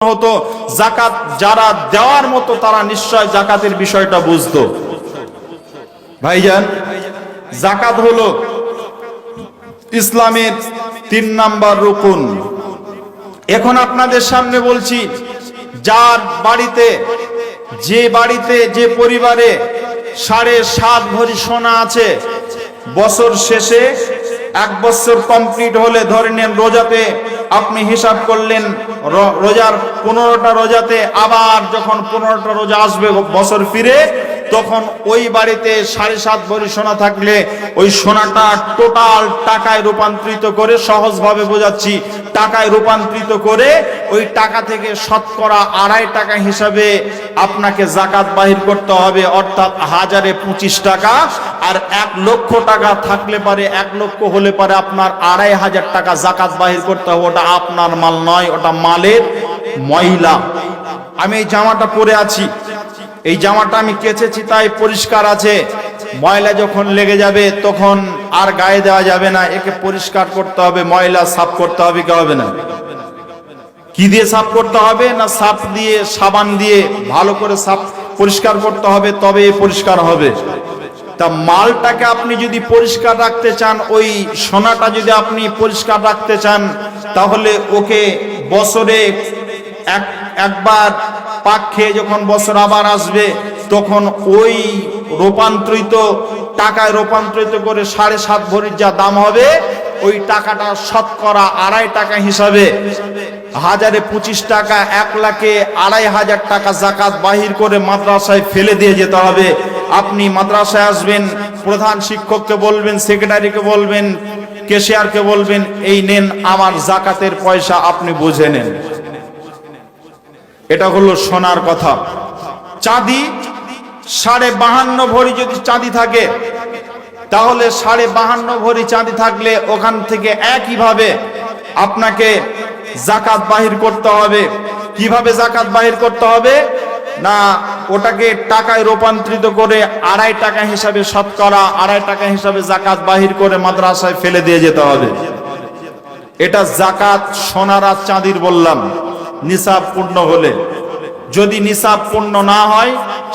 হতো, যাকাত যারা দেওয়ার মতো তারা নিশ্চয় যাকাতের বিষয়টা বুঝতো। ভাইজান, যাকাত হলো ইসলামের 3 নাম্বার রুকুন। এখন আপনাদের সামনে বলছি, যার বাড়িতে, যে পরিবারে 7.5 ভরি সোনা আছে, বছর শেষে 1 বছর কমপ্লিট হলে ধরে নেন রোজাতে আপনি হিসাব করলেন, রোজার 15টা রোজাতে আবার যখন 15টা রোজা আসবে বছর ফিরে, তখন ওই বাড়িতে 7.5 ভরি সোনা থাকলে ওই সোনাটা টোটাল টাকায় রূপান্তরিত করে, সহজভাবে বোঝাচ্ছি, টাকায় রূপান্তরিত করে ওই টাকা থেকে শতকরা 2.5 টাকা হিসাবে আপনাকে যাকাত বাহির করতে হবে। অর্থাৎ 1025 টাকা। আর 1 লক্ষ টাকা থাকলে পারে, 1 লক্ষ হলে পারে আপনার 2,500 টাকা যাকাত বাহির করতে হবে। ওটা আপনার মাল নয়, ওটা মালের ময়লা। আমি এই জামাটা পরে আছি, এই জামাটা আমি কেচেছি তাই পরিষ্কার আছে। ময়লা যখন লেগে যাবে তখন আর গায়ে দেওয়া যাবে না, একে পরিষ্কার করতে হবে, ময়লা সাফ করতে হবে। কি হবে না? কি দিয়ে সাফ করতে হবে? না সাফ দিয়ে, সাবান দিয়ে ভালো করে সাফ পরিষ্কার করতে হবে, তবে পরিষ্কার হবে। তা মালটাকে আপনি যদি পরিষ্কার রাখতে চান, ওই সোনাটা যদি আপনি পরিষ্কার রাখতে চান, তাহলে ওকে বছরে একবার পাক খেয়ে যখন বছর আবার আসবে, তখন ওই রূপান্তরিত টাকায় রূপান্তরিত করে 7.5 ভরির যা দাম হবে, ওই টাকাটা শতকরা 2.5 টাকা হিসাবে 1025 টাকা, 1 লাখে 2,500 টাকা যাকাত বাহির করে মাদ্রাসায় ফেলে দিয়ে যেতে হবে। আপনি মাদ্রাসায় আসবেন, প্রধান শিক্ষককে বলবেন, সেক্রেটারিকে বলবেন, ক্যাশিয়ারকে বলবেন, এই নেন আমার যাকাতের পয়সা, আপনি বুঝে নেন। এটা হলো সোনার কথা। চাঁদি 52.5 ভরি যদি চাঁদি থাকে, তাহলে 52.5 ভরি চাঁদি থাকলে ওখান থেকে একইভাবে আপনাকে যাকাত বাহির করতে হবে। কিভাবে যাকাত বাহির করতে হবে? না, ওটাকে টাকায় রূপান্তরিত করে 2.5 টাকা হিসাবে, শতকরা 2.5 টাকা হিসাবে যাকাত বাহির করে মাদ্রাসায় ফেলে দিয়ে যেতে হবে। এটা যাকাত সোনার আর চাঁদির বললাম, নিসাব পূর্ণ হলে। যদি নিসাব পূর্ণ না হয়,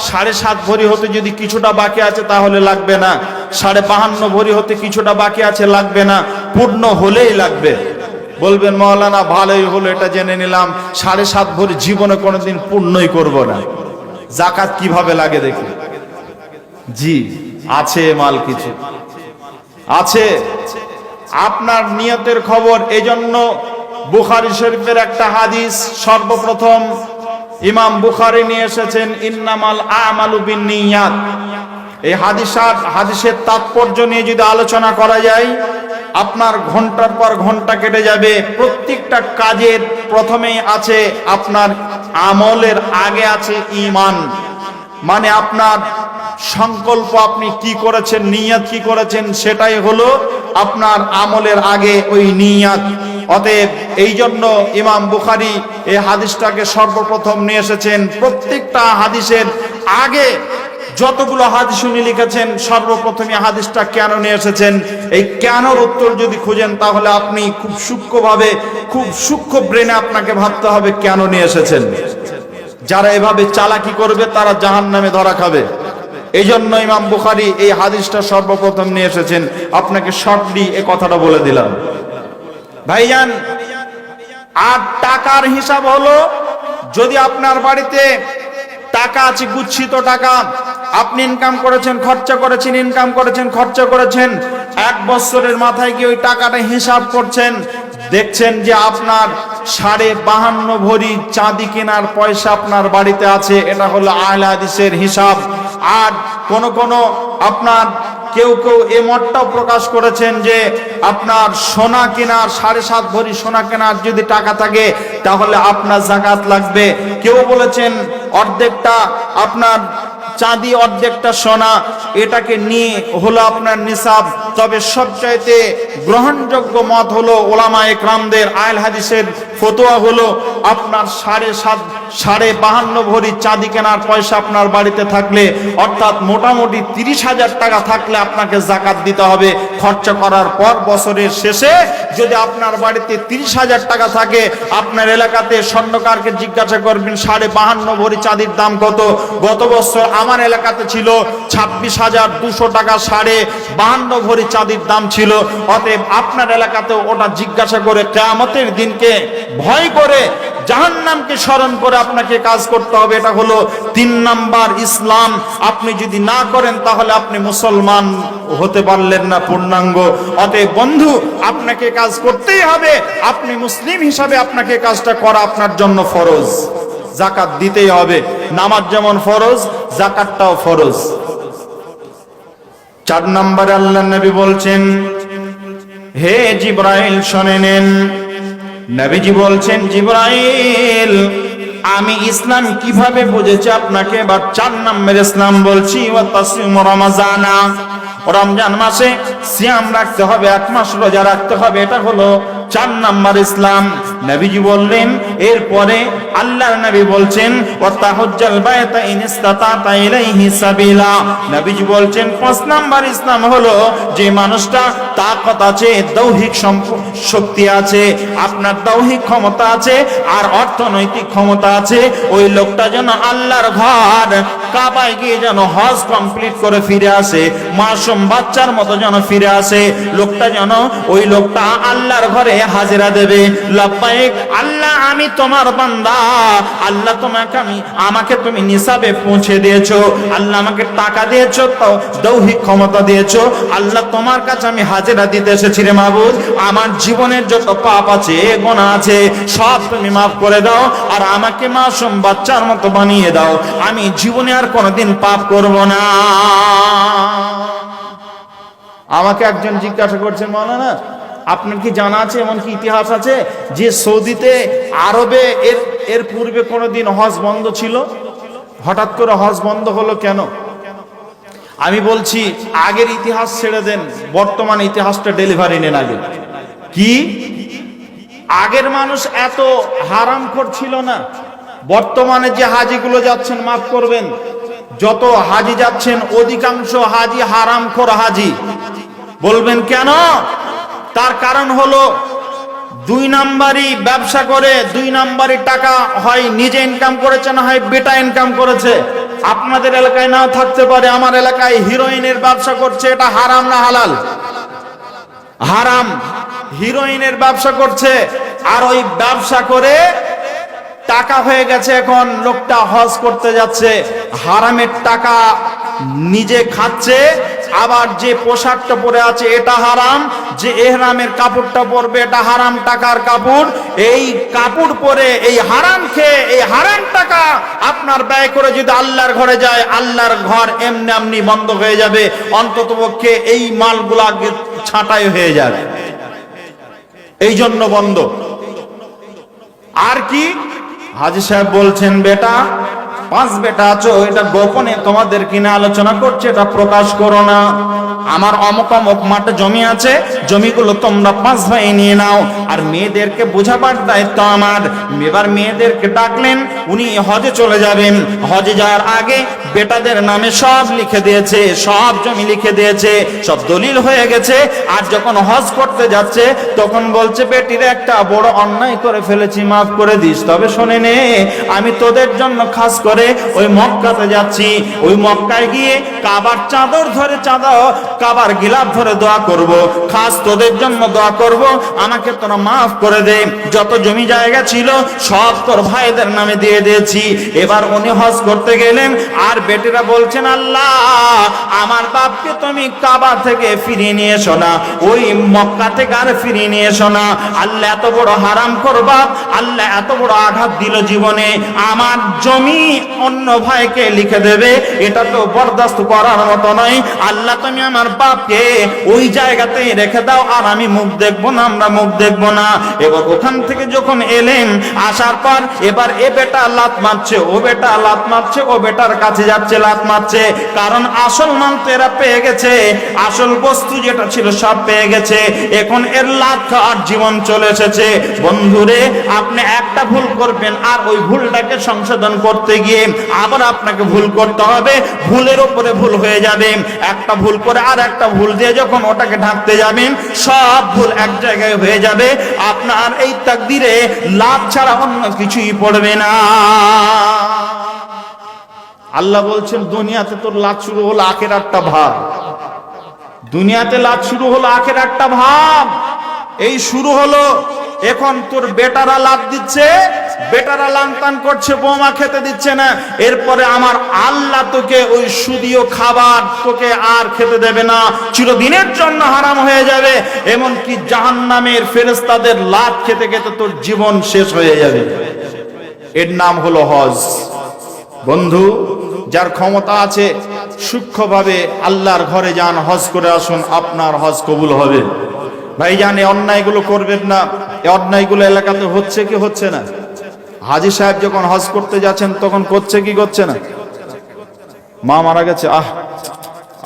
7.5 ভরি হতে যদি কিছুটা বাকি আছে তাহলে লাগবে না, 52.5 ভরি হতে কিছুটা বাকি আছে লাগবে না, পূর্ণ হলেই লাগবে। বলবেন মাওলানা ভালোই হলো, এটা জেনে নিলাম, 7.5 ভরি জীবনে কোনোদিন পূর্ণই করব না। যাকাত কিভাবে লাগে দেখি। জি আছে, মাল কিছু আছে। আপনার নিয়তের খবর। এজন্য বুখারী শরীফের একটা হাদিস সর্বপ্রথম ইমাম বুখারী নিয়ে এসেছেন, ইন্নামাল আমালু বিন্নিয়াত। এই হাদিসের তাৎপর্য নিয়ে যদি আলোচনা করা যায়, আপনার ঘন্টার পর ঘন্টা কেটে যাবে। প্রত্যেকটা কাজের প্রথমেই আছে আপনার আমলের আগে আছে ঈমান, মানে আপনার সংকল্প, আপনি কি করেছেন, নিয়ত কি করেছেন, সেটাই হলো আপনার আমলের আগে ওই নিয়ত। অতএব এই জন্য ইমাম বুখারী এই হাদিসটাকে সর্বপ্রথম নিয়ে এসেছেন। প্রত্যেকটা হাদিসের আগে যতগুলো হাদিস উনি লিখেছেন, সর্বপ্রথমে হাদিসটা কেন নিয়ে এসেছেন, এই কেনর উত্তর যদি খুঁজেন, তাহলে আপনি খুব সূক্ষ্মভাবে, খুব সূক্ষ্ম ব্রেনে আপনাকে ভাবতে হবে কেন নিয়ে এসেছেন। যারা এভাবে চালাকি করবে তারা জাহান্নামে ধরা খাবে। এই জন্য ইমাম বুখারী এই হাদিসটা সর্বপ্রথম নিয়ে এসেছেন। আপনাকে শর্টলি এ কথাটা বলে দিলাম। ভাইজান, আর টাকার হিসাব হলো, যদি আপনার বাড়িতে টাকা আছে, গুচ্ছিত টাকা, আপনি ইনকাম করেছেন, খরচা করেছেন, ইনকাম করেছেন, খরচা করেছেন, 1 বছরের মাথায় গিয়ে ওই টাকাটা হিসাব করছেন, দেখছেন যে আপনার 52.5 ভরি চাঁদি কেনার পয়সা আপনার বাড়িতে আছে। এটা হলো আহলে হাদিসের হিসাব। আর কোন আপনার কেউ এই মতটাও প্রকাশ করেছেন যে আপনার সোনা কেনার 7.5 ভরি সোনা কেনার যদি টাকা থাকে তাহলে আপনার যাকাত লাগবে। কেউ বলেছেন অর্ধেকটা আপনার চাঁদি, অর্ধেকটা সোনা, এটাকে নিয়ে হলো আপনার নিসাব। তবে সবচাইতে গ্রহণযোগ্য মত হলো ওলামায়ে কেরামদের, আহলে হাদিসের ফতোয়া হলো আপনার 52.5 ভরি চাঁদি কেনার পয়সা আপনার বাড়িতে থাকলে, অর্থাৎ মোটামুটি 30,000 টাকা থাকলে আপনাকে যাকাত দিতে হবে। খরচা করার পর বছরের শেষে যদি আপনার বাড়িতে 30,000 টাকা থাকে, আপনার এলাকাতে স্বর্ণকারকে জিজ্ঞাসা করবেন 52.5 ভরি চাঁদির দাম কত। গত বছর আমার এলাকাতে ছিল 26,200 টাকা 52.5 ভরি চাঁদির দাম ছিল। অতএব আপনার এলাকাতে ওটা জিজ্ঞাসা করে কিয়ামতের দিনকে ভয় করে জাহান্নামকে স্মরণ করে আপনাকে কাজ করতে হবে। এটা হলো 3 নাম্বার ইসলাম। আপনি যদি না করেন তাহলে আপনি মুসলমান হতে পারলেন না পূর্ণাঙ্গ। অতএব বন্ধু, আপনাকে কাজ করতেই হবে। আপনি মুসলিম হিসাবে আপনাকে কাজটা করা আপনার জন্য ফরজ। যাকাত দিতেই হবে। নামাজ যেমন ফরজ, যাকাতটাও ফরজ। 4 নম্বরে আল্লাহ নবী বলছেন, হে জিবরাইল শুনে নেন। নবীজি বলছেন, জিবরাইল আমি ইসলাম কিভাবে বুঝেছি আপনাকে এবার 4 নম্বর ইসলাম বলছি। ওয়া তাসিমু রমাজানা, রমজান মাসে সিয়াম রাখতে হবে, 1 মাস রোজা রাখতে হবে। এটা হলো 4 নম্বর ইসলাম। নবীজি বললেন, এরপরে আল্লাহর নবী বলছেন ওয়া তাহাজ্জাল বাইতা ইন ইসতাতা ইলাইহি সাবিলা। নবীজি বলছেন 5 নম্বর ইসলাম হলো যে মানুষটা তাকত আছে, দৈহিক শক্তি আছে, আপনার দৈহিক ক্ষমতা আছে আর অর্থনৈতিক ক্ষমতা আছে, ওই লোকটা যেন আল্লাহর ঘর কাবায় গিয়ে যেন হজ কমপ্লিট করে ফিরে আসে, মাসুম বাচ্চার মতো যেন ফিরে আসে। লোকটা যেন ওই লোকটা আল্লাহর ঘরে হাজিরা দেবে, লাব্বাইক আল্লাহ আমি তোমার বান্দা, আল্লাহ আমাকে তুমি নিসাবে পৌঁছে দিয়েছো, আল্লাহ আমাকে টাকা দিয়েছো, তো দৈহিক ক্ষমতা দিয়েছো, আল্লাহ তোমার কাছে আমি হাজিরা দিতে এসেছি রে মাবুদ। আমার জীবনের যত পাপ আছে, গুনাহ আছে, সব তুমি মাফ করে দাও আর আমাকে মাসুম বাচ্চার মতো বানিয়ে দাও। আমি জীবনে আর কোনোদিন পাপ করব না। আমাকে একজন জিজ্ঞাসা করছেন, মাওলানা আপনার কি জানা আছে, এমন কি ইতিহাস আছে যে সৌদিতে আরবে এর পূর্বে কোনোদিন হজ বন্ধ ছিল, হঠাৎ করে হজ বন্ধ হলো কেন? আমি বলছি, আগের ইতিহাস ছেড়ে দেন, বর্তমান ইতিহাসটা ডেলিভারি নেন আগে। কি আগের মানুষ এত হারামখোর ছিল না? বর্তমানে যে হাজিগুলো যাচ্ছেন, মাফ করবেন, যত হাজি যাচ্ছেন অধিকাংশ হাজি হারামখোর হাজি। বলবেন কেন? তার কারণ হলো 2 নাম্বারই ব্যবসা করে, 2 নাম্বারই টাকা হয় নিজে ইনকাম করেছে, না হয় বেটা ইনকাম করেছে। আপনাদের এলাকায় নাও থাকতে পারে, আমার এলাকায় হিরোইনের ব্যবসা করছে। এটা হারাম না হালাল? হারাম। হিরোইনের ব্যবসা করছে আর ওই ব্যবসা করে টাকা হয়ে গেছে, এখন লোকটা হজ করতে যাচ্ছে, হারামের টাকা নিজে খাচ্ছে, আবার যে পোশাকটা পরে আছে এটা হারাম, যে ইহরামের কাপড়টা পরবে এটা হারাম টাকার কাপড়। এই কাপড় পরে এই হারাম খেয়ে এই হারাম টাকা আপনার ব্যয় করে যদি আল্লাহর ঘরে যায়, আল্লাহর ঘর এমনি এমনি বন্ধ হয়ে যাবে, অন্ততপক্ষে এই মালগুলা ছাঁটাই হয়ে যাবে। এই জন্য বন্ধ। আর কি হাজী সাহেব বলছেন, বেটা 5 বেটা আছো, এটা গোপনে তোমাদের কিনে আলোচনা করছে, এটা প্রকাশ করো না। আমার অমুক অমুক মাঠে জমি আছে, জমিগুলো তোমরা 5 ভাই নিয়ে নাও, আর মেয়েদেরকে বোঝাবার দায়িত্ব আমার। এবার মেয়েদেরকে ডাকলেন, উনি হজে চলে যাবেন। হজে যাওয়ার আগে বেটাদের নামে সব লিখে দিয়েছে, সব জমি লিখে দিয়েছে, সব দলিল হয়ে গেছে। আর যখন হজ করতে যাচ্ছে তখন বলছে, বেটির একটা বড় অন্যায় করে ফেলেছি, মাফ করে দিস। তবে শোনে নে, আমি তোদের জন্য খাস করে ওই মক্কাতে যাচ্ছি, ওই মক্কায় গিয়ে কাবার চাদর ধরে কাবার গিলাফ ধরে দোয়া করব, খাস তোদের জন্য দোয়া করব, আমাকে তোরা মাফ করে দে। যত জমি জায়গা ছিল সব তোর ভাইদের নামে দিয়ে দিয়েছি। এবার উনি হজ করতে গেলেন, আর বেটিরা বলছেন, আল্লাহ আমার বাপকে তুমি কাবা থেকে ফিরিয়ে নিয়ে এসো না, ওই মক্কা থেকে আর ফিরিয়ে নিয়ে এসো না। আল্লাহ এত বড় হারাম করবা, আল্লাহ এত বড় আঘাত দিল জীবনে, আমার জমি অন্য ভাইকে লিখে দেবে, এটা তো বরদাস্ত করার মতো নয়। আল্লাহ তুমি আমার বাপকে ওই জায়গাতেই রেখে দাও, আর আমি মুখ দেখবো না, আমরা মুখ দেখবো না। এবার ওখান থেকে যখন এলেন, আসার পর এবার এ বেটা লাত মারছে, ও বেটা লাত মারছে, ও বেটার কাছে যাচ্ছে লাত মারছে, কারণ আসল মাল তো এরা পেয়ে গেছে, আসল বস্তু যেটা ছিল সব পেয়ে গেছে। এখন এর লাত খাওয়ার জীবন চলে এসেছে। বন্ধুরে, আপনি একটা ভুল করবেন আর ওই ভুলটাকে সংশোধন করতে গিয়ে গিয়ে আবার আপনাকে ভুল করতে হবে, ভুলের উপরে ভুল হয়ে যাবে। একটা ভুল করে আর একটা ভুল দিয়ে যখন ওটাকে ঢাকতে যাবেন, সব ভুল এক জায়গায় হয়ে যাবে। আপনার এই তাকদীরে লাভ ছাড়া অন্য কিছুই পড়বে না। আল্লাহ বলছেন দুনিয়াতে তোর লাভ শুরু হলো, আখিরাতটা ভাব। দুনিয়াতে লাভ শুরু হলো, আখিরাতটা ভাব। এই শুরু হলো, এখন তোর বেটারা লাভ দিচ্ছে, বেটারা লাংতান করছে, বোমা খেতে দিচ্ছে না। এরপরে আমার আল্লাহ তোকে ওই সুদীয় খাবার তোকে আর খেতে দেবে না, চিরদিনের জন্য হারাম হয়ে যাবে। এমনকি জাহান্নামের ফেরেশতাদের লাভ খেতে খেতে তোর জীবন শেষ হয়ে যাবে। এর নাম হলো হজ। বন্ধু, যার ক্ষমতা আছে সূক্ষ্মভাবে আল্লাহর ঘরে যান, হজ করে আসুন, আপনার হজ কবুল হবে। ভাইজান, এই অন্যায়গুলো করবেন না। এই অন্যায়গুলো এলাকাতে হচ্ছে কি হচ্ছে না? হাজী সাহেব যখন হজ করতে যাচ্ছেন তখন করছে কি করছে না? মা মারা গেছে, আহ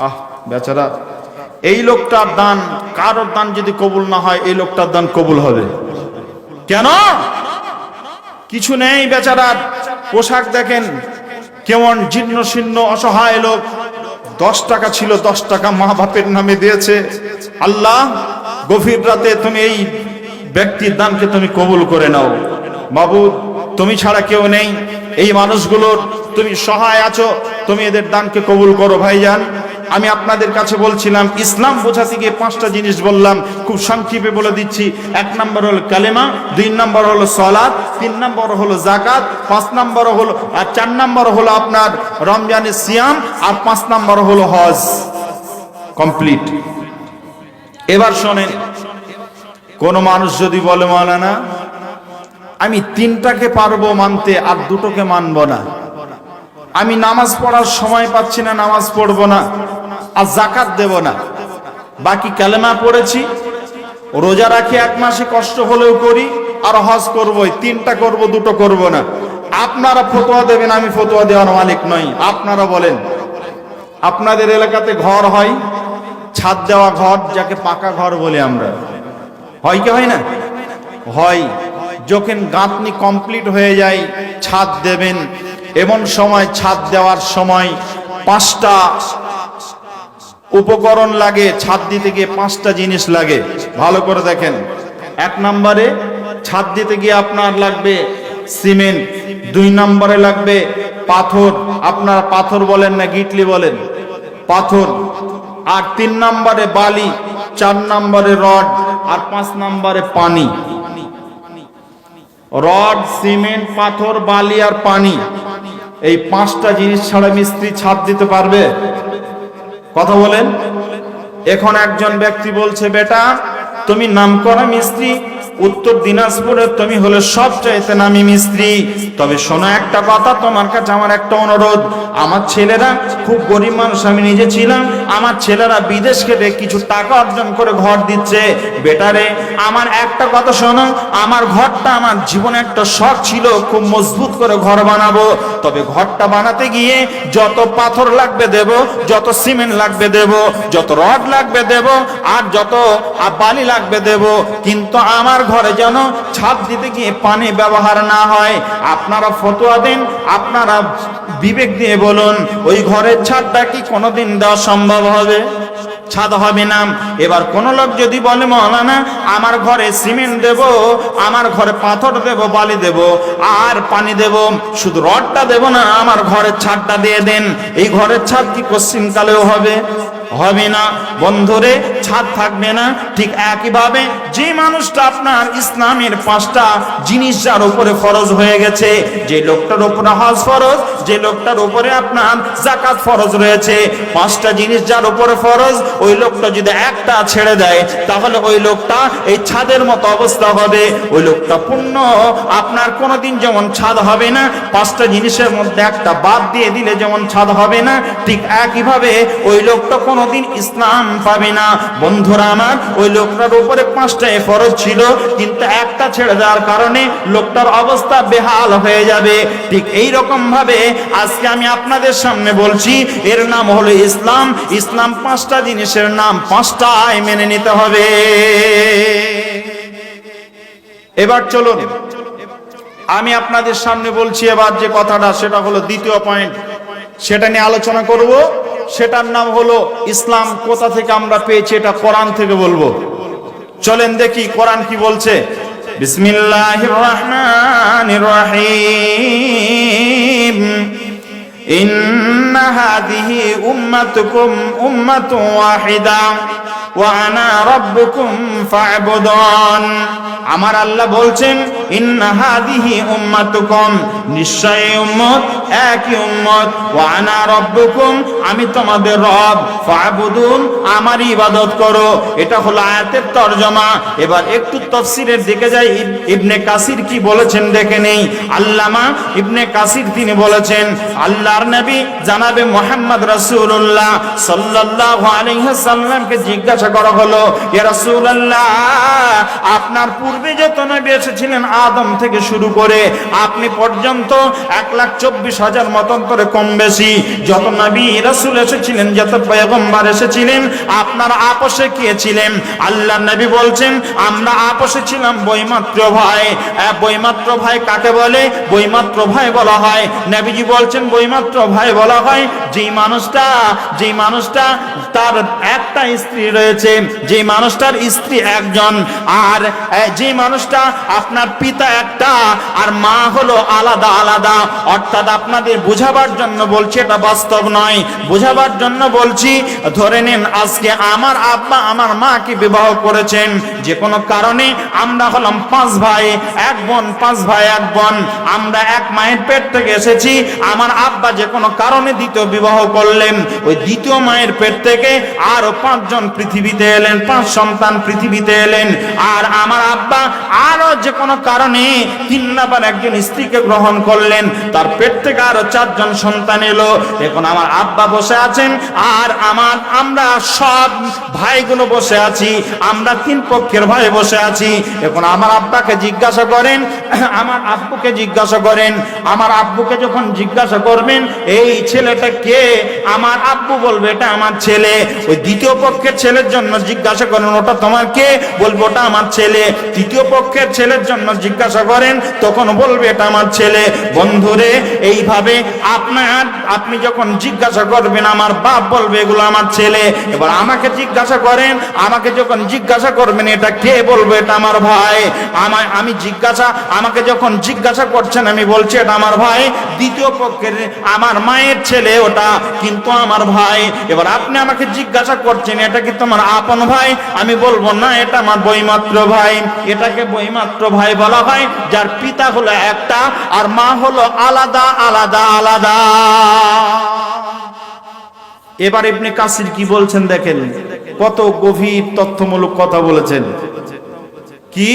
আহ বেচারা। এই লোকটার দান, কারোর দান যদি কবুল না হয়, এই লোকটার দান কবুল হবে কেন? কিছু নেই বেচারার, পোশাক দেখেন কেমন জীর্ণ শীর্ণ, অসহায় লোক। 10 টাকা ছিল, 10 টাকা মা বাপের নামে দিয়েছে। আল্লাহ, গভীর রাতে তুমি এই ব্যক্তির দানকে তুমি কবুল করে নাও। মাবুদ, তুমি ছাড়া কেউ নেই, এই মানুষগুলোর তুমি সহায় আছো, তুমি এদের দানকে কবুল করো। ভাইজান, আমি আপনাদের কাছে বলছিলাম, ইসলাম বোঝাতে গিয়ে 5টা জিনিস বললাম, খুব সংক্ষেপে বলে দিচ্ছি। 1 নম্বর হলো কালেমা, 2 নম্বর হলো সালাত, 3 নম্বর হলো যাকাত, 5 নম্বর হলো, আর 4 নম্বর হলো আপনার রমজানের সিয়াম, আর 5 নম্বর হলো হজ। কমপ্লিট। এবার শোনেন, কোন মানুষ যদি বলে মাওলানা আমি 3টাকে পারবো মানতে আর 2টোকে মানবো না, আমি নামাজ পড়ার সময় পাচ্ছি না, নামাজ পড়বো না, আর যাকাত দেব না, বাকি কালেমা পড়েছি, রোজা রাখি 1 মাসে কষ্ট হলেও করি, আর হজ করবো, 3টা করবো, 2টো করবো না। আপনারা ফতোয়া দেবেন, আমি ফতোয়া দেওয়ার মালিক নই। আপনারা বলেন, আপনাদের এলাকাতে ঘর হয়, ছাদ দেওয়া ঘর, যাকে পাকা ঘর বলি আমরা, হয় কি হয় না? হয়। যখন গাঁথনি কমপ্লিট হয়ে যায়, ছাদ দেবেন, এমন সময় ছাদ দেওয়ার সময় 5টা উপকরণ লাগে। ছাদ দিতে গিয়ে 5টা জিনিস লাগে, ভালো করে দেখেন। 1 নম্বরে ছাদ দিতে গিয়ে আপনার লাগবে সিমেন্ট, 2 নম্বরে লাগবে পাথর, আপনারা পাথর বলেন না গিটলি বলেন, পাথর, আর 3 নম্বরে বালি, 4 নম্বরে রড, আর 5 নম্বরে পানি। রড, সিমেন্ট, পাথর, বালি আর পানি, এই 5টা জিনিস ছাড়া মিস্ত্রি ছাদ দিতে পারবে? কথা বলেন। এখন একজন ব্যক্তি বলছে, বেটা তুমি নামকরা মিস্ত্রি, উত্তর দিনাজপুরে তুমি হলে সবচাইতে নামি মিস্ত্রি, তবে শোনো একটা কথা, তোমার কাছে আমার একটা অনুরোধ। আমার ছেলেরা খুব গরিব মানুষ, আমি নিজে ছিলাম, আমার ছেলেরা বিদেশ খেতে কিছু টাকা অর্জন করে ঘর দিচ্ছে। বেটারে আমার একটা কথা শোনো, আমার ঘরটা আমার জীবনে একটা শখ ছিল, খুব মজবুত করে ঘর বানাবো, তবে ঘরটা বানাতে গিয়ে যত পাথর লাগবে দেব, যত সিমেন্ট লাগবে দেব, যত রড লাগবে দেব, আর যত বালি লাগবে দেব, কিন্তু আমার ঘরে যেন ছাদ দিতে গিয়ে পানি ব্যবহার না হয়। আপনারা ফতোয়া দেন, আপনারা বিবেক দিয়ে বলুন, ওই ঘরের ছাদটা কি কোনোদিন দেওয়া সম্ভব হবে? ছাদ হবে না। এবার কোন লোক যদি বলে মাওলানা আমার ঘরে সিমেন্ট দেব, আমার ঘরে পাথর দেব, বালি দেব, আর পানি দেব, শুধু রডটা দেব না, আমার ঘরের ছাদটা দিয়ে দেন, এই ঘরের ছাদ কি কোশ্চিনকালেও হবে? হবে না। বন্ধুরে, ছাদ থাকবে না। ঠিক একইভাবে যে মানুষটা আপনার ইসলামের 5টা জিনিস যার উপরে ফরজ হয়ে গেছে, যে লোকটার উপরে হজ ফরজ, যে লোকটার উপরে আপনার যাকাত ফরজ রয়েছে, 5টা জিনিস যার উপরে ফরজ, ওই লোকটা যদি একটা ছেড়ে দেয়, তাহলে ওই লোকটা এই ছাদের মতো অবস্থা হবে। ওই লোকটা পূর্ণ আপনার কোনোদিন যেমন ছাদ হবে না, 5টা জিনিসের মধ্যে একটা বাদ দিয়ে দিলে যেমন ছাদ হবে না, ঠিক একইভাবে ওই লোকটা কোনোদিন ইসলাম পাবে না। বন্ধুরা আমার, ওই লোকটার উপরে 5টাই ফরজ ছিল, কিন্তু একটা ছেড়ে দেওয়ার কারণে লোকটার অবস্থা বেহাল হয়ে যাবে। ঠিক এই রকম ভাবে আজকে আমি আপনাদের সামনে বলছি, এর নাম হলো ইসলাম। ইসলাম 5টা জিনিসের নাম, 5টাই মেনে নিতে হবে। এবার চলুন আমি আপনাদের সামনে বলছি এবার যে কথাটা, সেটা হলো দ্বিতীয় পয়েন্ট, সেটা নিয়ে আলোচনা করব। সেটার নাম হলো ইসলাম কোথা থেকে আমরা পেয়েছি, এটা কোরআন থেকে বলবো। চলেন দেখি কোরআন কি বলছে। বিসমিল্লাহির রহমানির রহিম। ইন্না হাযিহি উম্মাতুকুম উম্মাতুন ওয়াহিদা ওয়া আনা রাব্বুকুম ফা'বুদুন। আমার আল্লাহ বলছেন, ইন্না হাযিহি উম্মাতুকুম, নিশ্চয়ই উম্মত, একই উম্মত, ওয়া আনা রাব্বুকুম, আমি তোমাদের রব, ফা'বুদুন, আমার ইবাদত করো। এটা হলো আয়াতের তরজমা। এবার একটু তাফসীরের দিকে যাই। ইবনে কাসির কি বলেছেন দেখে নেই। আল্লামা ইবনে কাসির তিনি বলেছেন, আল্লাহর নবী জানাবে মুহাম্মদ রাসূলুল্লাহ সাল্লাল্লাহু আলাইহি ওয়াসাল্লামকে জিজ্ঞাসা করা হলো, ইয়া রাসূলুল্লাহ, আপনার পূর্বে যত নবী এসেছিলেন আদম থেকে শুরু করে আপনি পর্যন্ত 1,24,000 মতন করে কম বেশি যত নবী রাসূল এসেছিলেন, যত পয়গম্বর এসেছিলেন, আপনার আপোষে কে ছিলেন? আল্লাহর নবী বলছেন, আমরা আপোষে ছিলাম বৈমাত্র ভাই। বৈমাত্র ভাই কাকে বলে? বৈমাত্র ভাই বলা হয়, নবীজি বলছেন বৈমাত্র ভাই বলা হয় যেই মানুষটা তার একটা স্ত্রী রয়েছে, যে মানুষটার স্ত্রী একজন, আর যে মানুষটা আপনার পিতা একটা আর মা হলো আলাদা আলাদা। অর্থাৎ আপনাদের বোঝাবার জন্য বলছি, এটা বাস্তব নয়, বোঝাবার জন্য বলছি। ধরে নিন আজকে আমার আব্বা আমার মাকে বিবাহ করেছেন, যে কোনো কারণে আমরা হলাম 5 ভাই 1 বোন, 5 ভাই 1 বোন, আমরা এক মায়ের পেট থেকে এসেছি। আমার আব্বা যে কোনো কারণে দ্বিতীয় বিবাহ করলেন, ওই দ্বিতীয় মায়ের পেট থেকে আরো 5 জন পৃথিবীতে এলেন, 5 সন্তান পৃথিবীতে এলেন। আর আমার আব্বা আরো যে কোনো কারণে 3 নাম্বার একজন স্ত্রীকে গ্রহণ করলেন, তার পেট থেকে আরো 4 জন সন্তান এলো। এখন আমার আব্বা বসে আছেন আর আমরা সব ভাইগুলো বসে আছি, আমরা 3 পক্ষের ভাই বসে আছি। এখন আমার আব্বাকে জিজ্ঞাসা করেন, আমার আব্বুকে জিজ্ঞাসা করেন, আমার আব্বুকে যখন জিজ্ঞাসা করবেন এই ছেলেটা কে, আমার আব্বু বলবে এটা আমার ছেলে। ওই দ্বিতীয় পক্ষের ছেলের জন্য জিজ্ঞাসা করেন, ওটা তোমার কে, বলবো ওটা আমার ছেলে। তৃতীয় পক্ষের ছেলের জন্য জিজ্ঞাসা করেন, তখন বলবে এটা আমার ছেলে। বন্ধুরে, এইভাবে আপনি যখন জিজ্ঞাসা করবেন আমার বাপ বলবে এগুলো আমার ছেলে। এবার আমাকে জিজ্ঞাসা করেন, আমাকে যখন জিজ্ঞাসা করবেন এটা কে, বলবো এটা আমার ভাই। আমাকে যখন জিজ্ঞাসা করছেন আমি বলছি এটা আমার ভাই। দ্বিতীয় পক্ষের আমার মায়ের ছেলে ওটা, কিন্তু আমার ভাই। এবার আপনি আমাকে জিজ্ঞাসা করছেন এটা কি তোমার আপন ভাই, আমি বলবো না এটা আমার বৈমাত্র ভাই। এটাকে বৈমাত্র ভাই বলা হয় যার পিতা হলো একটা আর মা হলো আলাদা আলাদা আলাদা। এবার ইবনে কাসির কি বলছেন দেখেন, কত গভীর তথ্যমূলক কথা বলেছেন। কি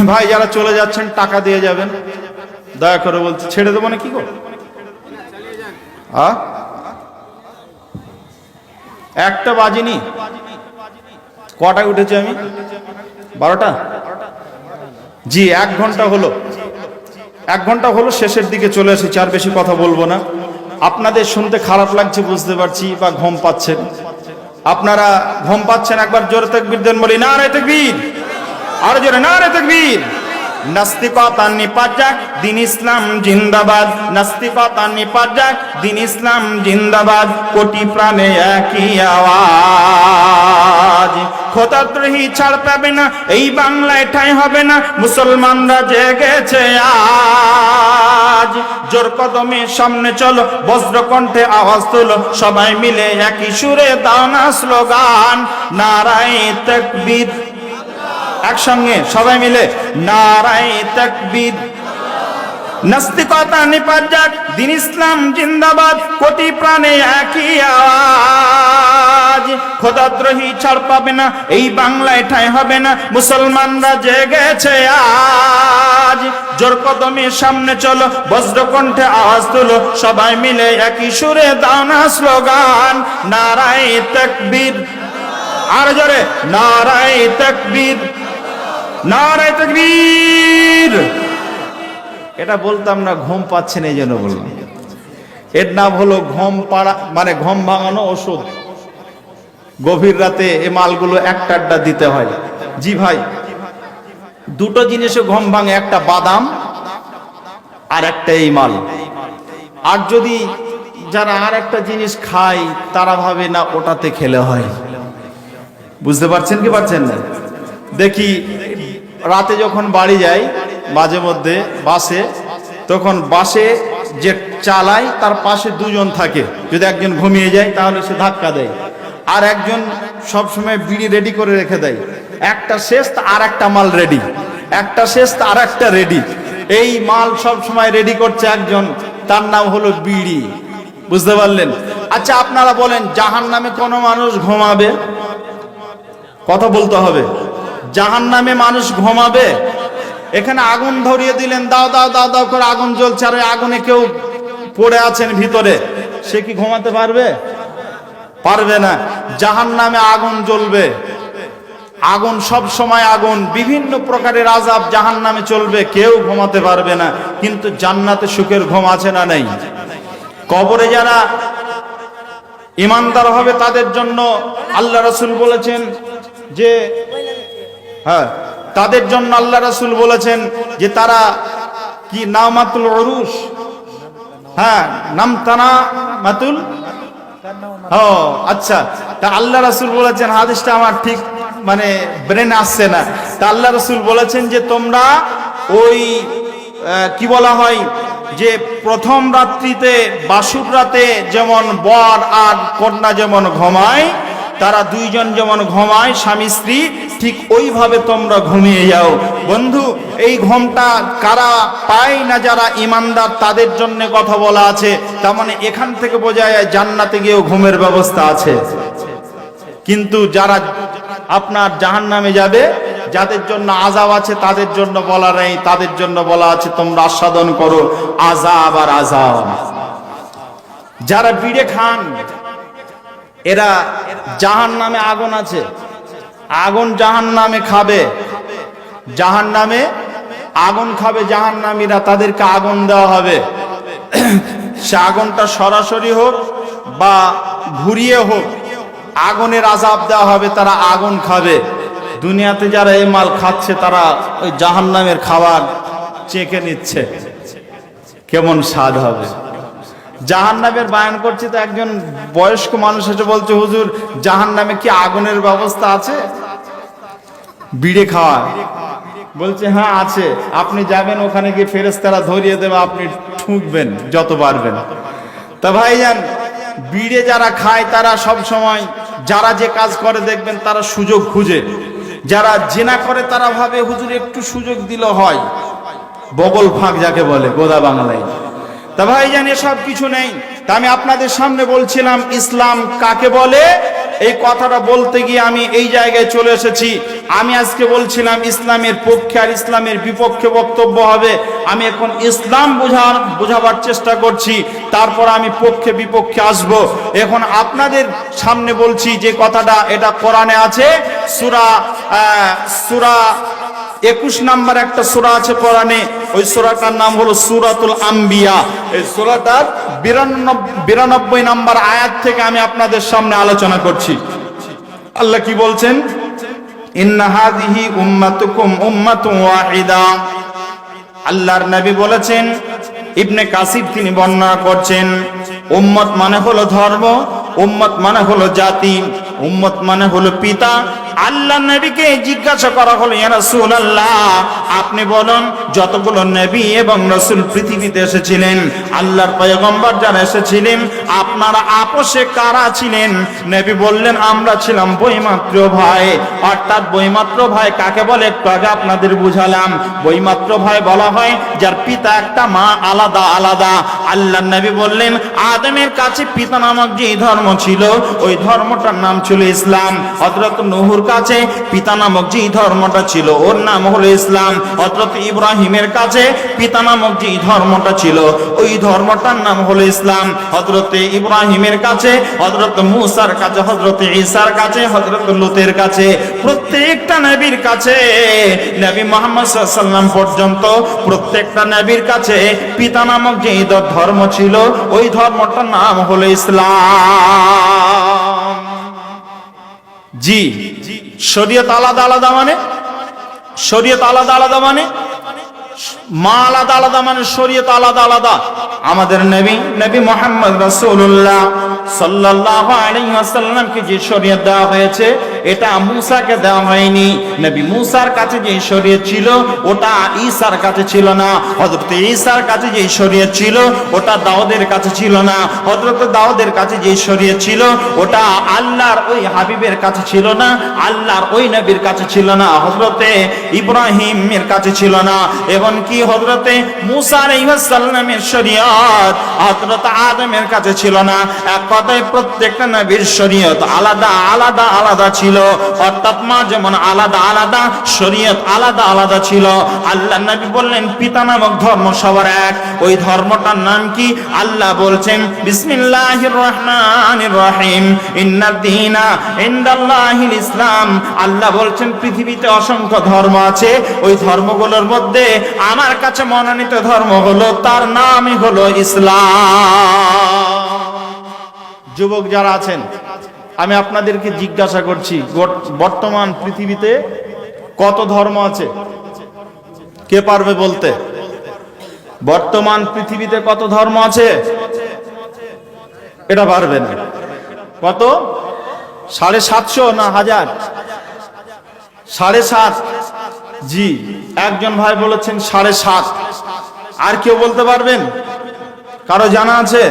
ভাই যারা চলে যাচ্ছেন টাকা দিয়ে যাবেন, দয়া করে বলতে, ছেড়ে দেবো না কি গো? একটা বাজিনি, কটায় উঠেছি আমি? 12টা। জি 1 ঘন্টা হলো, 1 ঘন্টা হলো, শেষের দিকে চলে এসেছি, আর বেশি কথা বলবো না। আপনাদের শুনতে খারাপ লাগছে বুঝতে পারছি, বা ঘুম পাচ্ছেন, আপনারা ঘুম পাচ্ছেন। একবার জোরে তাকবীর দেন, বলি নারে তাকবীর, আর জোরে নারে তাকবীর। নাস্তিকতা নিপাত যাক, দিন ইসলাম জিন্দাবাদ। নাস্তিকতা নিপাত যাক, দিন ইসলাম জিন্দাবাদ। কোটি প্রাণে একই আওয়াজ, খোদাদ্রোহী ছাড় পাবে না, এই বাংলায় ঠাঁই হবে না, মুসলমানরা জেগেছে আজ। জোর কদমে সামনে চলো, বজ্রকণ্ঠে আওয়াজ তোলো, সবাই মিলে একই সুরে দাও না স্লোগান, নারায়ে তাকবীর। একসঙ্গে সবাই মিলে নারায়ে তাকবীর। নাস্তিকতা নিপাত যাক, দিন ইসলাম জিন্দাবাদ। কোটি প্রাণে একই আওয়াজ, খোদাদ্রোহী ছাড় পাবে না, এই বাংলায় ঠাঁই হবে না, মুসলমানরা জেগেছে আজ। জোর কদমে সামনে চলো, বজ্রকণ্ঠে আওয়াজ তুলো, সবাই মিলে একই সুরে দাও না স্লোগান, নারায়ে তাকবীর। আর জোরে নারায়ে তাকবীর, নারায়ে তাকবীর। এটা বলতাম না, ঘুম পাচ্ছেন এই জন্য বললাম। এর নাম হলো ঘুম পাড়া, মানে ঘুম ভাঙানো ওষুধ। গভীর রাতে এই মালগুলো একটা আড্ডা দিতে হয়। জি ভাই, দুটো জিনিসে ঘুম ভাঙে, একটা বাদাম আর একটা এই মাল। আর যদি যারা আর একটা জিনিস খায় তারা ভাবে না ওটাতে খেলে হয়। বুঝতে পারছেন কি পারছেন না? দেখি রাতে যখন বাড়ি যাই মাঝে মধ্যে বাসে, তখন বাসে যে চালায় তার পাশে দুজন থাকে, যদি একজন ঘুমিয়ে যায় তাহলে সে ধাক্কা দেয়, আর একজন সবসময় বিড়ি রেডি করে রেখে দেয়। একটা শেষ আর একটা মাল রেডি, একটা শেষ আর একটা রেডি, এই মাল সব সময় রেডি করছে একজন, তার নাম হলো বিড়ি। বুঝতে পারলেন? আচ্ছা আপনারা বলেন, জাহান্নামে কোনো মানুষ ঘুমাবে? কথা বলতে হবে। জাহান্নামে মানুষ ঘুমাবে? এখানে আগুন ধরিয়ে দিলেন, দাও দাও দাও দাও করে আগুন জ্বলছে, আর আগুনে কেউ পড়ে আছেন ভিতরে, সে কি ঘুমাতে পারবে? পারবে না। জাহান্নামে আগুন জ্বলবে, আগুন সব সময় আগুন, বিভিন্ন প্রকারের আযাব জাহান্নামে চলবে, কেউ ঘুমাতে পারবে না। কিন্তু জান্নাতে সুখের ঘুম আছে না নেই? কবরে যারা ঈমানদার হবে তাদের জন্য আল্লাহ রাসূল বলেছেন যে, হ্যাঁ, তাদের জন্য আল্লাহ রাসূল বলেছেন যে তারা কি নামাতুল উরুস, হ্যাঁ নামতানা মাতুল, ও আচ্ছা, তা আল্লাহ রাসূল বলেছেন, হাদিসটা আমার ঠিক মানে ব্রেন আসছে না, তা আল্লাহ রাসূল বলেছেন যে তোমরা ওই কি বলা হয় যে প্রথম রাত্রিতে বাসুর রাতে যেমন বর আর কন্যা যেমন ঘুমায়, তারা দুইজন যেমন ঘুমায় স্বামী স্ত্রী, ঠিক ওইভাবে তোমরা ঘুমিয়ে যাও। বন্ধু, এই ঘুমটা কারা পায় না? যারা ঈমানদার তাদের জন্য কথা বলা আছে। তার মানে এখান থেকে বোঝা যায় জান্নাতে গিয়েও ঘুমের ব্যবস্থা আছে। কিন্তু যারা আপনার জাহান্নামে যাবে, যাদের জন্য আযাব আছে তাদের জন্য বলা নেই, তাদের জন্য বলা আছে তোমরা আস্বাদন করো আযাব আর আযাব। যারা বিড়ে খান এরা জাহান্নামে আগুন আছে, আগুন জাহান্নামে খাবে, জাহান্নামে আগুন খাবে জাহান্নামীরা, তাদেরকে আগুন দেওয়া হবে। সে আগুনটা সরাসরি হোক বা ঘুরিয়ে হোক, আগুনের আযাব দেওয়া হবে, তারা আগুন খাবে। দুনিয়াতে যারা এই মাল খাচ্ছে তারা ওই জাহান্নামের খাবার চেখে নিচ্ছে, কেমন স্বাদ হবে। জাহান্নামের বয়ান করছি তো একজন বয়স্ক মানুষ এসে বলছে, হুজুর জাহান্নামে কি আগুনের ব্যবস্থা আছে বিড়ি খাওয়া? বলছে হ্যাঁ আছে, আপনি যাবেন ওখানে গিয়ে ফেরেশতারা ধরিয়ে দেবে, আপনি ঠুকবেন যত পারবেন। তা ভাইজান, বিড়ে যারা খায় তারা সব সময়, যারা যে কাজ করে দেখবেন তারা সুযোগ খুঁজে, যারা জিনা করে তারা ভাবে হুজুর একটু সুযোগ দিল হয়, বগল ফাঁক যাকে বলে গোদা বাংলায়। তা ভাইজান এসব কিছু নেই। তা আমি আপনাদের সামনে বলছিলাম ইসলাম কাকে বলে, এই কথাটা বলতে গিয়ে আমি এই জায়গায় চলে এসেছি। আমি আজকে বলছিলাম ইসলামের পক্ষে আর ইসলামের বিপক্ষে বক্তব্য হবে। আমি এখন ইসলাম বোঝাবার চেষ্টা করছি, তারপর আমি পক্ষে বিপক্ষে আসব। এখন আপনাদের সামনে বলছি যে কথাটা, এটা কোরআনে আছে। সূরা 21 নম্বর একটা সূরা আছে কোরআনে, ওই সূরাটার নাম হলো সূরাতুল আম্বিয়া। এই সূরাটার 92 নম্বর আয়াত থেকে আমি আপনাদের সামনে আলোচনা করছি। আল্লাহ কি বলছেন? ইন্না হাযিহি উম্মাতুকুম উম্মাতুন ওয়াহিদা। আল্লাহর নবী বলেছেন, ইবনে কাসির তিনি বর্ণনা করছেন, উম্মত মানে হলো ধর্ম, উম্মত মানে হলো জাতি, উম্মত মানে হলো পিতা। আল্লাহ নবীকে জিজ্ঞাসা করা হলো, ইয়া রাসূলুল্লাহ আপনি বলুন যতগুলো নবী এবং রাসূল পৃথিবীতে এসেছিলেন, আল্লাহর পয়গম্বর যারা এসেছিলেন, আপনারা আপোষে কারা ছিলেন? নবী বললেন আমরা ছিলাম বৈমাত্র ভাই। অর্থাৎ বৈমাত্র ভাই কাকে বলে একটু আগে আপনাদের বুঝালাম। বৈমাত্র ভাই বলা হয় যার পিতা একটা মা আলাদা আলাদা। আল্লাহর নবী বললেন আদমের কাছে পিতা নামক যে ধর্ম ছিল ওই ধর্মটার নাম ছিল ইসলাম। হযরত নূহের কাছে পিতা নামক যে ধর্মটা ছিল ওর নাম হলো ইসলাম। হযরত ইব্রাহিমের কাছে পিতা নামক যে ধর্মটা ছিল ওই ধর্মটার নাম হলো ইসলাম। হযরত ইব্রাহিমের কাছে, হযরত মূসার কাছে, হযরত ঈসার কাছে, হযরত লূতের কাছে, প্রত্যেকটা নবীর কাছে, নবী মুহাম্মদ সাল্লাল্লাহু আলাইহি ওয়াসাল্লাম পর্যন্ত প্রত্যেকটা নবীর কাছে পিতা নামক যে ধর্ম ছিল ওই ধর্মটার নাম হলো ইসলাম। জি, শরীয়ত আলাদা আলাদা মানে, শরীয়ত আলাদা আলাদা মানে, মা আলাদা আলাদা মানে শরীয়ত আলাদা আলাদা। আমাদের নবী মুহাম্মদ রাসূলুল্লাহ সাল্লাল্লাহু আলাইহি ওয়াসাল্লামকে যে শরীয়ত দেওয়া হয়েছে এটা মুসাকে দেওয়া হয়নি। নবী মুসার কাছে যে শরীয়ত ছিল ওটা ঈসার কাছে ছিল না। হযরত ঈসার কাছে যে শরীয়ত ছিল ওটা দাউদের কাছে ছিল না। হযরত দাউদের কাছে যে শরীয়ত ছিল ওটা আল্লাহর ওই হাবিবের কাছে ছিল না, আল্লাহর ওই নবীর কাছে ছিল না, হযরতে ইব্রাহিমের কাছে ছিল না, এমনকি হযরতে মুসা আলাইহিস সালামের শরীয়ত হযরত আদমের কাছে ছিল না। এক কথায় প্রত্যেকটা নবীর শরীয়ত আলাদা আলাদা আলাদা ছিল। অর্থাৎ মা যেমন আলাদা আলাদা, শরীয়ত আলাদা আলাদা ছিল। আল্লাহ নবী বললেন পিতা নামক ধর্ম সবার এক। ওই ধর্মটার নাম কি? আল্লাহ বলছেন বিসমিল্লাহির রহমানির রহিম ইন্নাদ দীনা ইনদাল্লাহিল ইসলাম। আল্লাহ বলছেন পৃথিবীতে অসংখ্য ধর্ম আছে, ওই ধর্মগুলোর মধ্যে আমার কাছে মনোনীত ধর্ম হলো, তার নামই হলো ইসলাম। যুবক যারা আছেন আমি আপনাদেরকে জিজ্ঞাসা করছি, বর্তমান পৃথিবীতে কত ধর্ম আছে? কে পারবে বলতে? বর্তমান পৃথিবীতে কত ধর্ম আছে? এটা পারবে না। কত? 750 না 1000? 7.5। জি, একজন ভাই বলেছেন 7.5। আর কেউ বলতে পারবেন? কারো জানা আছে?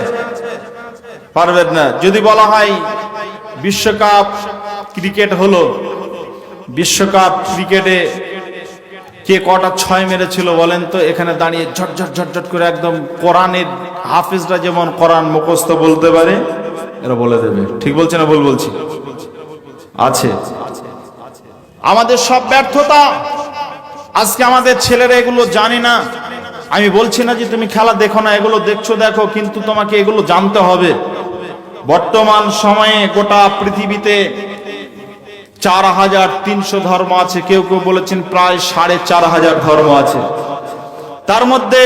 পারবেন না। যদি বলা হয় বিশ্বকাপ ক্রিকেট হলো, বিশ্বকাপ ক্রিকেটে কে কটা 6 মেরেছিল বলেন তো? এখানে দাঁড়িয়ে ঝটঝট ঝটঝট করে একদম কোরআনের হাফেজরা যেমন কোরআন মুখস্থ বলতে পারে এরা বলে দেবে। ঠিক বলছে না ভুল বলছি? আছে। আমাদের সব ব্যর্থতা। আজকে আমাদের ছেলেরা এগুলো জানে না। আমি বলছি না যে তুমি খেলা দেখো না, এগুলো দেখছো দেখো, কিন্তু তোমাকে এগুলো জানতে হবে। বর্তমান সময়ে গোটা পৃথিবীতে 4300 ধর্ম আছে, কেউ কেউ বলেছেন প্রায় 4500 ধর্ম আছে। তার মধ্যে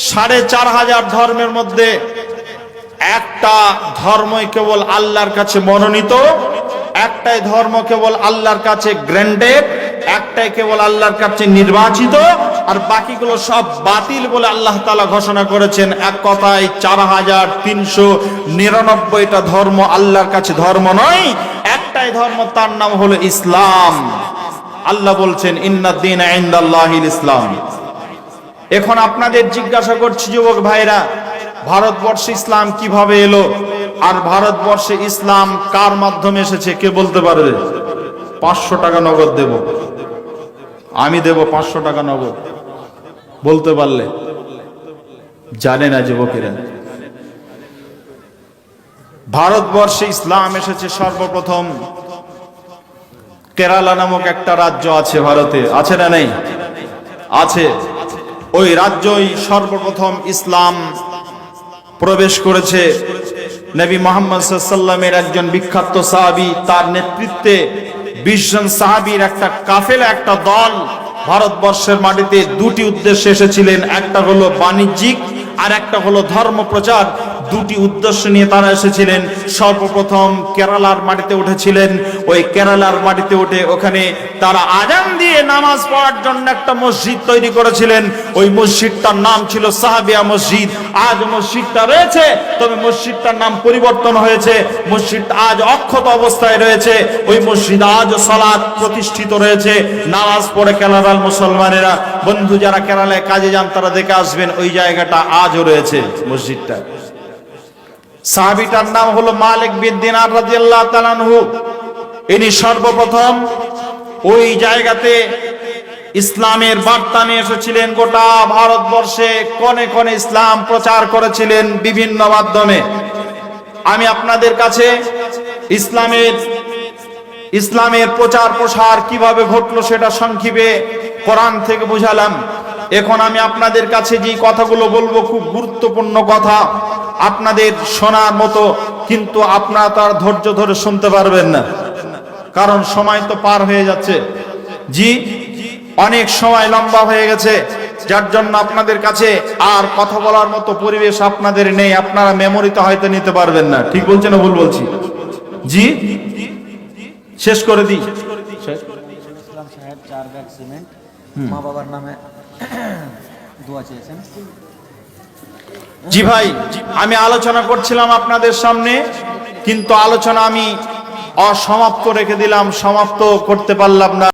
4500 ধর্মের মধ্যে একটা ধর্মই কেবল আল্লাহর কাছে মনোনীত, একটাই ধর্ম কেবল আল্লাহর কাছে গ্র্যান্ডেড, একটাই কেবল আল্লাহর কাছে নির্বাচিত, আর বাকিগুলো সব বাতিল বলে আল্লাহ তাআলা ঘোষণা করেছেন। এক কথায় 4399টা ধর্ম আল্লাহর কাছে ধর্ম নয়, একটাই ধর্ম, তার নাম হলো ইসলাম। আল্লাহ বলছেন ইন্নাদ দীনা ইনদাল্লাহিল ইসলাম। এখন আপনাদের জিজ্ঞাসা করছি যুবক ভাইরা, ভারতবর্ষে ইসলাম কিভাবে এলো? আর ভারতবর্ষে ইসলাম কার মাধ্যমে এসেছে কে বলতে পারবে? 500 টাকা নগদ দেব, আমি দেব 500 টাকা নগদ বলতে পারলে। জানে না যুবকেরা, ভারতবর্ষে ইসলাম এসেছে সর্বপ্রথম কেরালা নামক একটা রাজ্য আছে ভারতে, আছে না নেই? আছে। ওই রাজ্যই সর্বপ্রথম ইসলাম প্রবেশ করেছে। নবী মুহাম্মদ সাল্লাল্লাহু আলাইহি ওয়াসাল্লামের একজন বিখ্যাত সাহাবী, তার নেতৃত্বে 20 জন সাহাবীর একটা কাফেলা, একটা দল ভারতবর্ষের মাটিতে দুটি উদ্দেশ্যে এসেছিলেন। একটা হলো বাণিজ্যিক আর একটা হলো ধর্ম প্রচার। দুটি উদ্দেশ্য নিয়ে তারা এসেছিলেন। সর্বপ্রথম কেরালার মাটিতে উঠেছিলেন। ওই কেরালার মাটিতে উঠে ওখানে তারা আজান দিয়ে নামাজ পড়ার জন্য একটা মসজিদ তৈরি করেছিলেন। ওই মসজিদটার নাম ছিল সাহাবিয়া মসজিদ। আজ মসজিদটা রয়েছে, তবে মসজিদটার নাম পরিবর্তন হয়েছে। মসজিদটা আজ অক্ষত অবস্থায় রয়েছে। ওই মসজিদ আজ সালাত প্রতিষ্ঠিত রয়েছে, নামাজ পড়ে কেরালার মুসলমানেরা। বন্ধু যারা কেরালায় কাজে যান তারা দেখে আসবেন, ওই জায়গাটা আজও রয়েছে মসজিদটা। সাহাবীটার নাম হলো মালিক বিন দিনার রাদিয়াল্লাহু তাআলা আনহু। ইনি সর্বপ্রথম ওই জায়গাতে ইসলামের বার্তা নিয়ে এসেছিলেন। গোটা ভারতবর্ষে কোণে কোণে ইসলাম প্রচার করেছিলেন বিভিন্ন মাধ্যমে। আমি আপনাদের কাছে ইসলামের প্রচার প্রসার কিভাবে ঘটলো সেটা সংক্ষেপে কোরআন থেকে বুঝালাম। এখন আমি আপনাদের কাছে যে কথাগুলো বলবো খুব গুরুত্বপূর্ণ কথা, আপনাদের শোনার মতো, কিন্তু আপনারা তার ধৈর্য ধরে শুনতে পারবেন না, কারণ সময় তো পার হয়ে যাচ্ছে। জি, অনেক সময় লম্বা হয়ে গেছে, যার জন্য আপনাদের কাছে আর কথা বলার মতো পরিবেশ আপনাদের নেই। আপনারা মেমোরিতে হয়তো নিতে পারবেন না। ঠিক বলছেন না ভুল বলছি? জি, শেষ করে দিই। ইসলাম সাহেব 4 ব্যাগ সিমেন্ট, মা বাবার নামে দোয়া চেয়েছেন। জি ভাই, আমি আলোচনা করছিলাম আপনাদের সামনে, কিন্তু আলোচনা আমি অসমাপ্ত রেখে দিলাম, সমাপ্ত করতে পারলাম না।